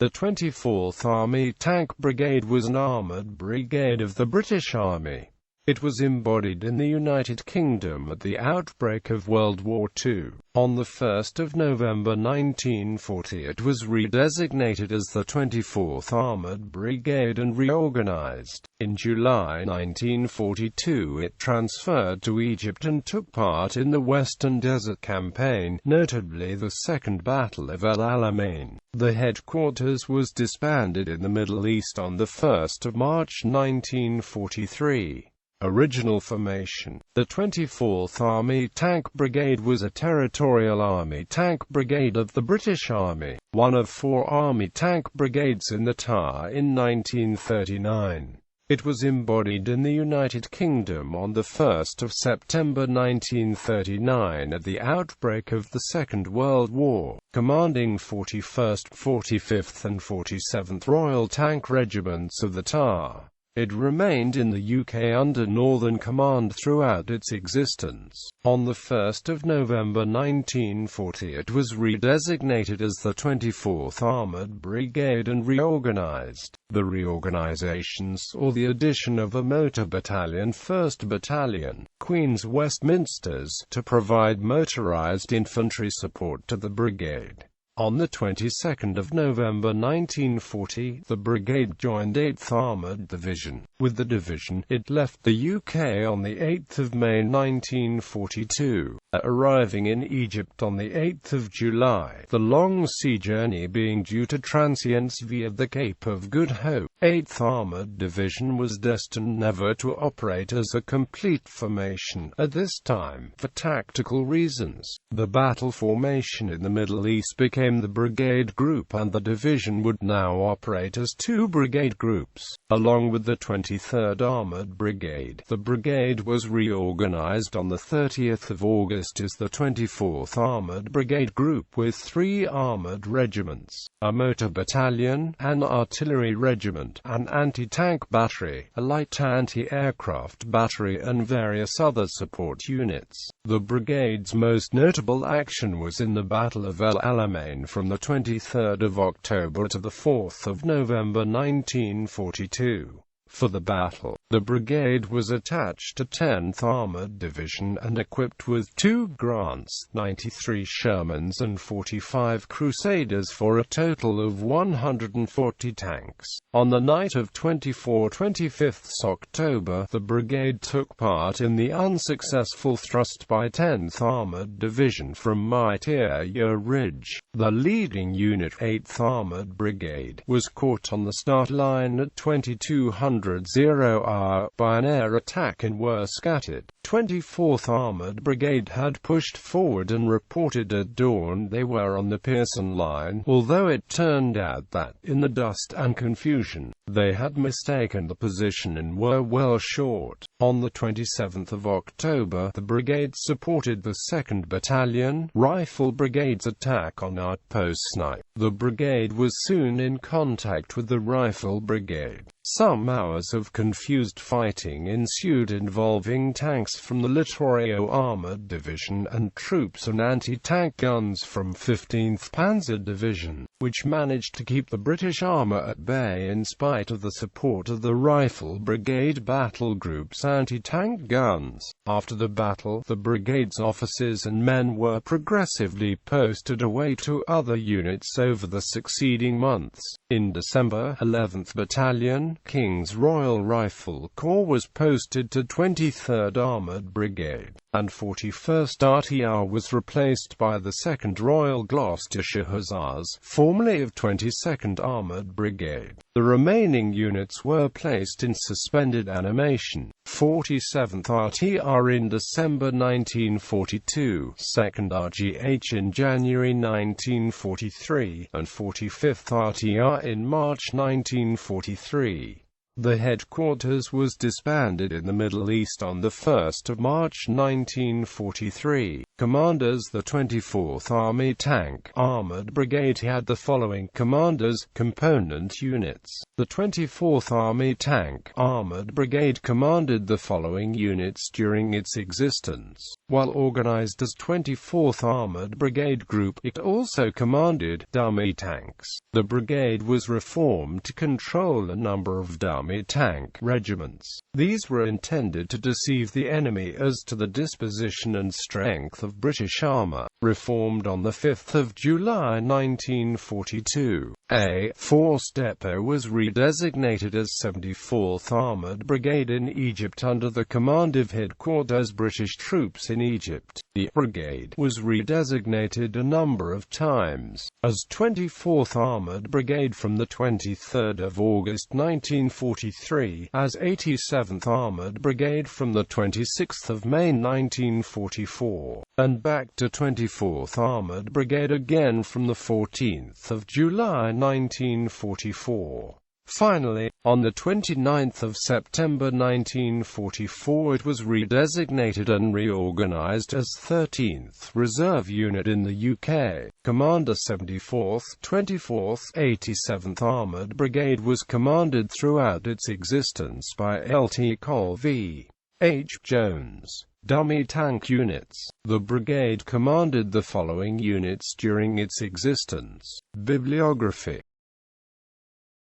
The 24th Army Tank Brigade was an armoured brigade of the British Army. It was embodied in the United Kingdom at the outbreak of World War II. On the 1st of November 1940 it was redesignated as the 24th Armoured Brigade and reorganized. In July 1942 it transferred to Egypt and took part in the Western Desert Campaign, notably the Second Battle of El Alamein. The headquarters was disbanded in the Middle East on the 1st of March 1943. Original formation. The 24th Army Tank Brigade was a territorial Army Tank Brigade of the British Army, one of 4 Army Tank Brigades in the TAR in 1939. It was embodied in the United Kingdom on the 1st of September 1939 at the outbreak of the Second World War, commanding 41st, 45th and 47th Royal Tank Regiments of the TAR. It remained in the UK under Northern Command throughout its existence. On the 1st of November 1940 it was redesignated as the 24th Armoured Brigade and reorganized. The reorganization saw the addition of a motor battalion, 1st Battalion, Queen's Westminsters, to provide motorized infantry support to the brigade. On the 22nd of November 1940, the brigade joined 8th Armoured Division. With the division, it left the UK on the 8th of May 1942, arriving in Egypt on the 8th of July, the long sea journey being due to transients via the Cape of Good Hope. 8th Armoured Division was destined never to operate as a complete formation at this time, for tactical reasons. The battle formation in the Middle East became the brigade group, and the division would now operate as 2 brigade groups. Along with the 23rd Armoured Brigade, the brigade was reorganized on the 30th of August as the 24th Armoured Brigade Group with 3 armoured regiments, a motor battalion, an artillery regiment, an anti-tank battery, a light anti-aircraft battery and various other support units. The brigade's most notable action was in the Battle of El Alamein from the 23rd of October to the 4th of November 1942. For the battle, the brigade was attached to 10th Armoured Division and equipped with 2 Grants, 93 Shermans and 45 Crusaders for a total of 140 tanks. On the night of 25th October, the brigade took part in the unsuccessful thrust by 10th Armoured Division from Mightier Ridge. The leading unit, 8th Armoured Brigade, was caught on the start line at 2200 by an air attack and were scattered. 24th Armoured Brigade had pushed forward and reported at dawn they were on the Pearson Line, although it turned out that, in the dust and confusion, they had mistaken the position and were well short. On the 27th of October, the brigade supported the 2nd Battalion, Rifle Brigade's attack on outpost Snipe. The brigade was soon in contact with the Rifle Brigade. Some hours of confused fighting ensued involving tanks from the Littorio Armoured Division and troops and anti-tank guns from 15th Panzer Division, which managed to keep the British armour at bay in spite of the support of the Rifle Brigade battle group's anti-tank guns. After the battle, the brigade's officers and men were progressively posted away to other units over the succeeding months. In December, 11th Battalion, King's Royal Rifle Corps was posted to 23rd Armoured Brigade, and 41st RTR was replaced by the 2nd Royal Gloucestershire Hussars, formerly of 22nd Armoured Brigade. The remaining units were placed in suspended animation. 47th RTR in December 1942, 2nd RGH in January 1943, and 45th RTR in March 1943. The headquarters was disbanded in the Middle East on the 1st of March 1943. Commanders: the 24th Army Tank Armoured Brigade had the following commanders. Component units: the 24th Army Tank Armoured Brigade commanded the following units during its existence. While organized as 24th Armoured Brigade Group, it also commanded dummy tanks. The brigade was reformed to control a number of dummy tank regiments. These were intended to deceive the enemy as to the disposition and strength of British armour. Reformed on 5 July 1942. A force depot was redesignated as 74th Armoured Brigade in Egypt under the command of headquarters British troops in Egypt. The brigade was redesignated a number of times as 24th Armoured Brigade from the 23rd of August 1943, as 87th Armoured Brigade from the 26th of May 1944, and back to 24th Armoured Brigade again from the 14th of July 1944. Finally, on the 29th of September 1944 it was redesignated and reorganized as 13th Reserve Unit in the UK. Commander 74th, 24th, 87th Armoured Brigade was commanded throughout its existence by Lt. Col. V. H. Jones. Dummy tank units: the brigade commanded the following units during its existence. Bibliography.